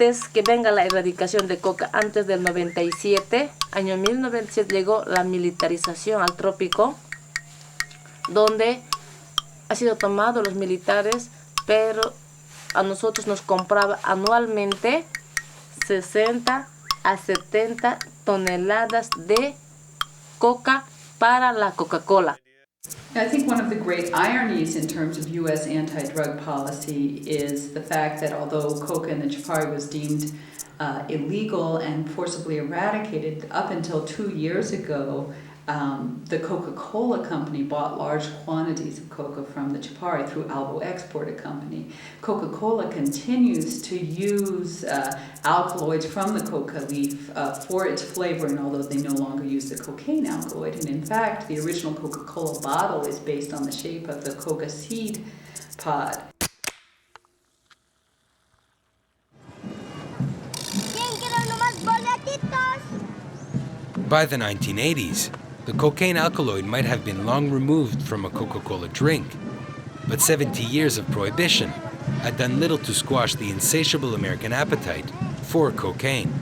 antes que venga la erradicación de coca, antes del 97, año 1997, llegó la militarización al trópico, donde ha sido tomado los militares, pero a nosotros nos compraba anualmente 60 a 70 toneladas de coca para la Coca-Cola. I think one of the great ironies in terms of U.S. anti-drug policy is the fact that although coca in the Chapare was deemed illegal and forcibly eradicated, up until 2 years ago, the Coca-Cola company bought large quantities of coca from the Chapare through Albo Export, a company. Coca-Cola continues to use alkaloids from the coca leaf for its flavoring, although they no longer use the cocaine alkaloid. And in fact, the original Coca-Cola bottle is based on the shape of the coca seed pod. By the 1980s, the cocaine alkaloid might have been long removed from a Coca-Cola drink, but 70 years of prohibition had done little to squash the insatiable American appetite for cocaine.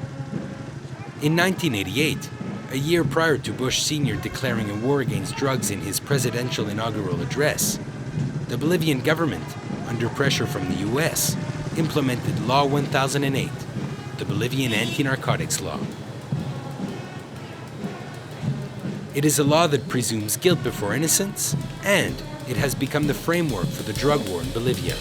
In 1988, a year prior to Bush Sr. declaring a war against drugs in his presidential inaugural address, the Bolivian government, under pressure from the US, implemented Law 1008, the Bolivian anti-narcotics law. It is a law that presumes guilt before innocence, and it has become the framework for the drug war in Bolivia.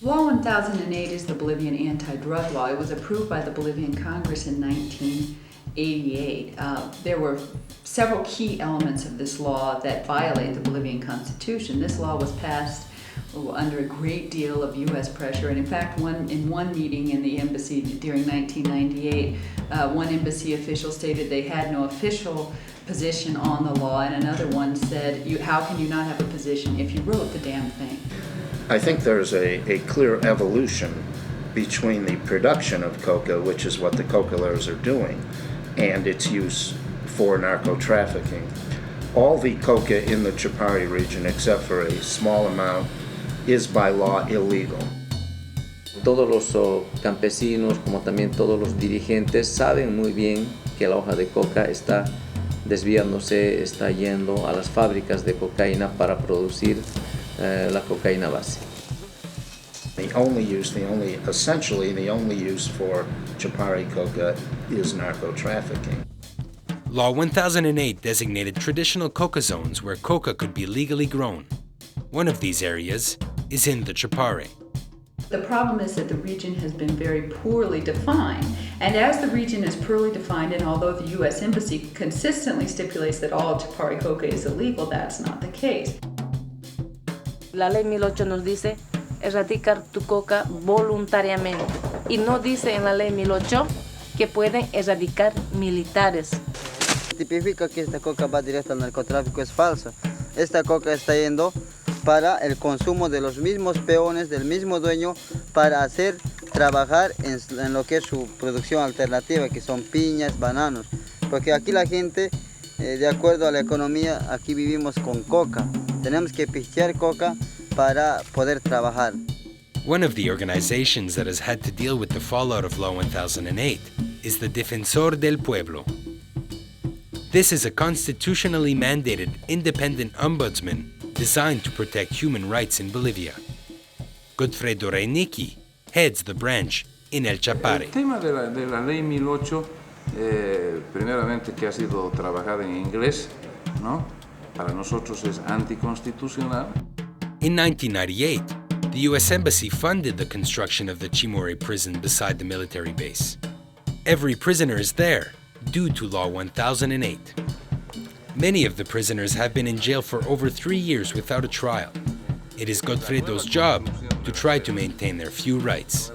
Law 1008 is the Bolivian anti-drug law. It was approved by the Bolivian Congress in 1988. There were several key elements of this law that violate the Bolivian Constitution. This law was passed under a great deal of U.S. pressure, and in fact, in one meeting in the embassy during 1998, one embassy official stated they had no official position on the law, and another one said, how can you not have a position if you wrote the damn thing? I think there's a clear evolution between the production of coca, which is what the coca-lers are doing, and its use for narco-trafficking. All the coca in the Chapare region, except for a small amount, is by law illegal. Todos los campesinos, como también todos los dirigentes, saben muy bien que la hoja de coca está desviándose, está yendo a las fábricas de cocaína para producir la cocaína base. Essentially the only use for Chapare coca is narco-trafficking. Law 1008 designated traditional coca zones where coca could be legally grown. One of these areas is in the Chapare. The problem is that the region has been very poorly defined, and as the region is poorly defined, and although the U.S. Embassy consistently stipulates that all Chapare coca is illegal, that's not the case. La ley 1008 nos dice erradicar tu coca voluntariamente, y no dice en la ley 1008 que pueden erradicar militares. Tipifica que esta coca va directo al narcotráfico es falso. Esta coca está yendo para el consumo de los mismos peones, del mismo dueño, para hacer trabajar en lo que es su producción alternativa, que son piñas, bananos. Porque aquí la gente, de acuerdo a la economía, aquí vivimos con coca. Tenemos que pistear coca para poder trabajar. One of the organizations that has had to deal with the fallout of Law 1008 is the Defensor del Pueblo. This is a constitutionally mandated independent ombudsman designed to protect human rights in Bolivia. Godfredo Reinicki heads the branch in El Chapare. El tema de la ley 1008, primeramente que ha sido trabajada en inglés, ¿no? Para nosotros es anticonstitucional. In 1998, the U.S. Embassy funded the construction of the Chimore prison beside the military base. Every prisoner is there due to Law 1008. Many of the prisoners have been in jail for over 3 years without a trial. It is Godfredo's job to try to maintain their few rights.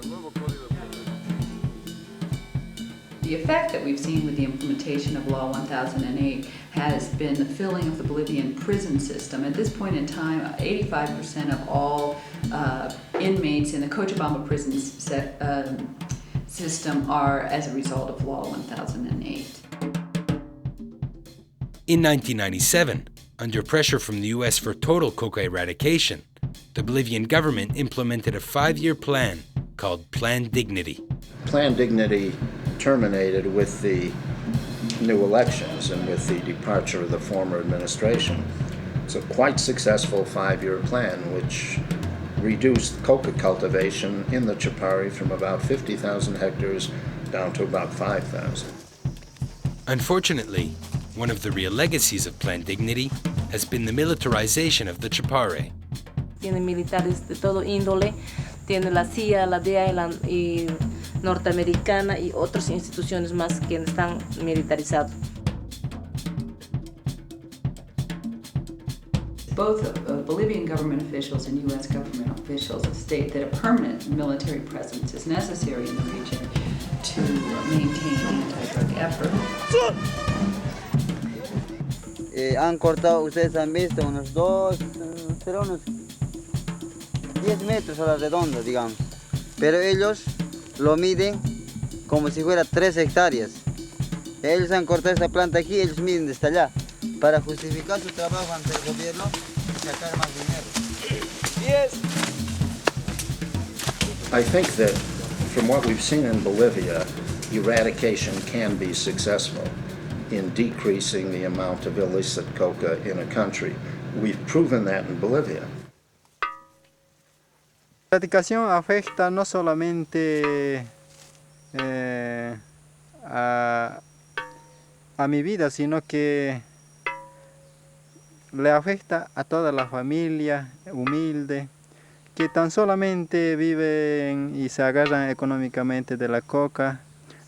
The effect that we've seen with the implementation of Law 1008 has been the filling of the Bolivian prison system. At this point in time, 85% of all inmates in the Cochabamba prison system are as a result of Law 1008. In 1997, under pressure from the US for total coca eradication, the Bolivian government implemented a 5-year plan called Plan Dignity. Plan Dignity terminated with the new elections and with the departure of the former administration. It's a quite successful 5-year plan which reduced coca cultivation in the Chapare from about 50,000 hectares down to about 5,000. Unfortunately, one of the real legacies of Plan Dignity has been the militarization of the Chapare. Tiene militares de todo índole, tiene la CIA, la DEA y norteamericana y otras instituciones más que están militarizados. Both Bolivian government officials and U.S. government officials state that a permanent military presence is necessary in the region to maintain anti-drug efforts. Han cortado, ustedes han visto, será unos 10 metros a la redonda, digamos. Pero ellos lo miden como si fuera 3 hectáreas. Ellos han cortado esta planta aquí, ellos miden desde allá, para justificar su trabajo ante el gobierno y sacar más dinero. Yes. I think that from what we've seen in Bolivia, eradication can be successful in decreasing the amount of illicit coca in a country. We've proven that in Bolivia. La erradicación afecta no solamente a mi vida, sino que le afecta a toda la familia humilde que tan solamente viven y se agarran económicamente de la coca.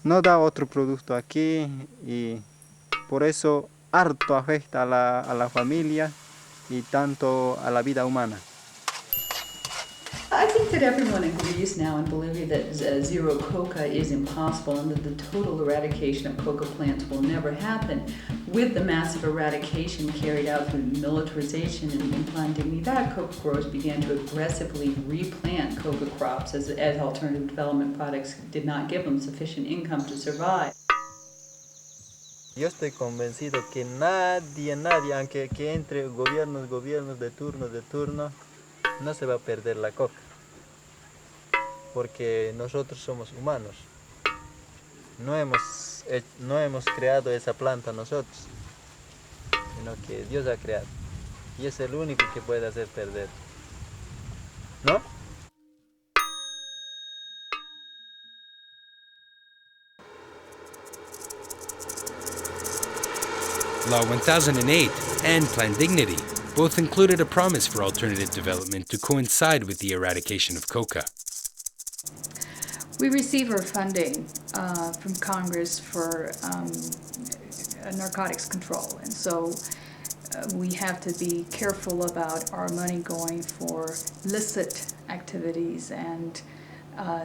No da otro producto aquí y por eso harto afecta a la familia y tanto a la vida humana. I think that everyone agrees now in Bolivia that zero coca is impossible and that the total eradication of coca plants will never happen. With the massive eradication carried out through militarization and Plan Dignidad, coca growers began to aggressively replant coca crops as alternative development products did not give them sufficient income to survive. Yo estoy convencido que nadie, aunque que entre gobiernos de turno, no se va a perder la coca. Porque nosotros somos humanos. No hemos creado esa planta nosotros, sino que Dios ha creado. Y es el único que puede hacer perder. ¿No? Law 1008 and Plan Dignity both included a promise for alternative development to coincide with the eradication of coca. We receive our funding from Congress for narcotics control, and so we have to be careful about our money going for illicit activities and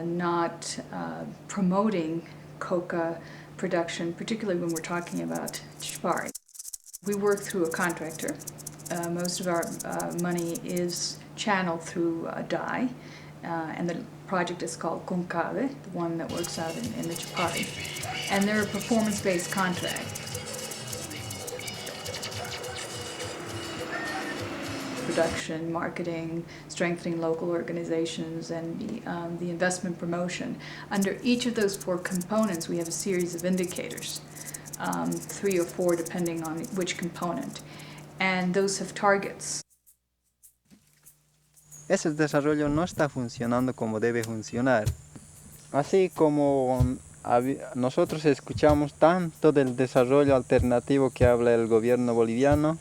not promoting coca production, particularly when we're talking about Chapare. We work through a contractor. Most of our money is channeled through DAI, and the project is called CONCAVE, the one that works out in the Chapare. And they're a performance-based contract. Production, marketing, strengthening local organizations, and the investment promotion. Under each of those 4 components, we have a series of indicators, 3 or 4 depending on which component. And those have targets. Ese desarrollo no está funcionando como debe funcionar. Así como nosotros escuchamos tanto del desarrollo alternativo que habla el gobierno boliviano,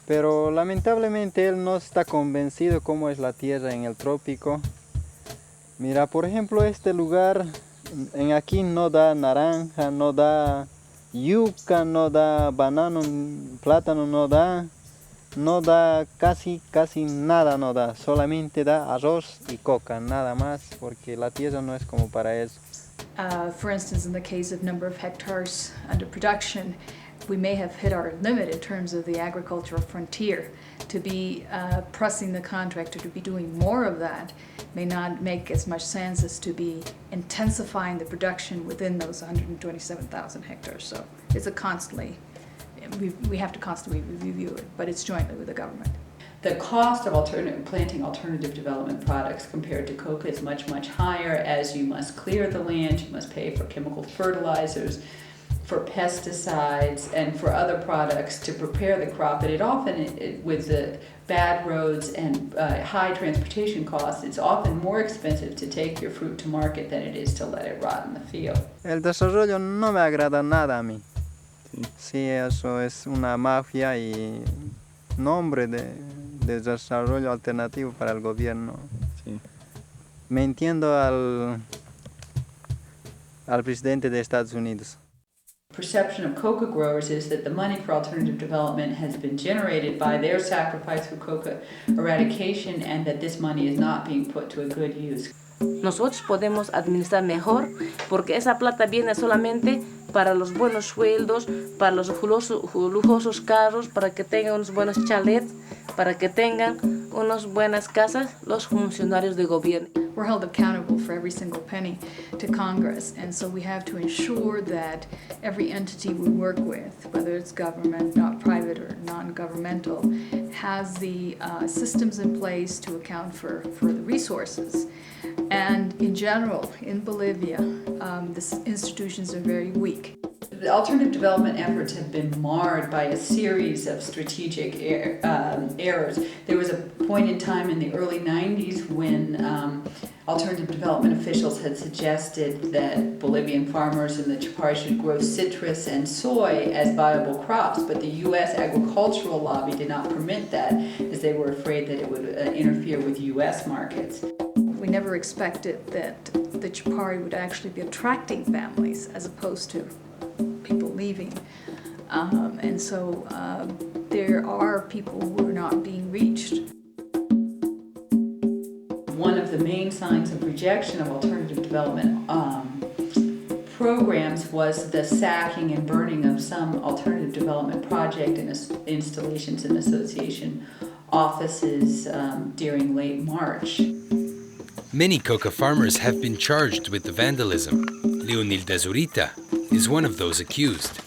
pero lamentablemente él no está convencido cómo es la tierra en el trópico. Mira, por ejemplo, este lugar aquí no da naranja, no da yuca, no da banano, plátano no da casi nada, no da, solamente da arroz y coca, nada más, porque la tierra no es como para eso. For instance, in the case of number of hectares under production, we may have hit our limit in terms of the agricultural frontier. To be pressing the contractor to be doing more of that may not make as much sense as to be intensifying the production within those 127,000 hectares. So it's a constantly we have to constantly review it, but it's jointly with the government. The cost of planting alternative development products compared to coca is much, much higher, as you must clear the land, you must pay for chemical fertilizers, for pesticides, and for other products to prepare the crop. And it often, with the bad roads and high transportation costs, it's often more expensive to take your fruit to market than it is to let it rot in the field. El desarrollo no me agrada nada a mí. Sí, eso es una mafia y nombre de desarrollo alternativo para el gobierno. Sí. Me entiendo al presidente de Estados Unidos. Perception of coca growers is that the money for alternative development has been generated by their sacrifice for coca eradication, and that this money is not being put to a good use. Nosotros podemos administrar mejor porque esa plata viene solamente para los buenos sueldos, para los lujosos carros, para que tengan unos buenos chalets, para que tengan unas buenas casas los funcionarios de gobierno. We're held accountable for every single penny to Congress, and so we have to ensure that every entity we work with, whether it's government, not private or non-governmental, has the systems in place to account for the resources. And in general, in Bolivia, the institutions are very weak. The alternative development efforts have been marred by a series of strategic errors. There was a point in time in the early 90s when alternative development officials had suggested that Bolivian farmers in the Chapare should grow citrus and soy as viable crops, but the U.S. agricultural lobby did not permit that, as they were afraid that it would interfere with U.S. markets. We never expected that the Chapare would actually be attracting families as opposed to people leaving. And so there are people who are not being reached. One of the main signs of rejection of alternative development programs was the sacking and burning of some alternative development project and installations and association offices during late March. Many coca farmers have been charged with the vandalism. Leonilda Zurita is one of those accused.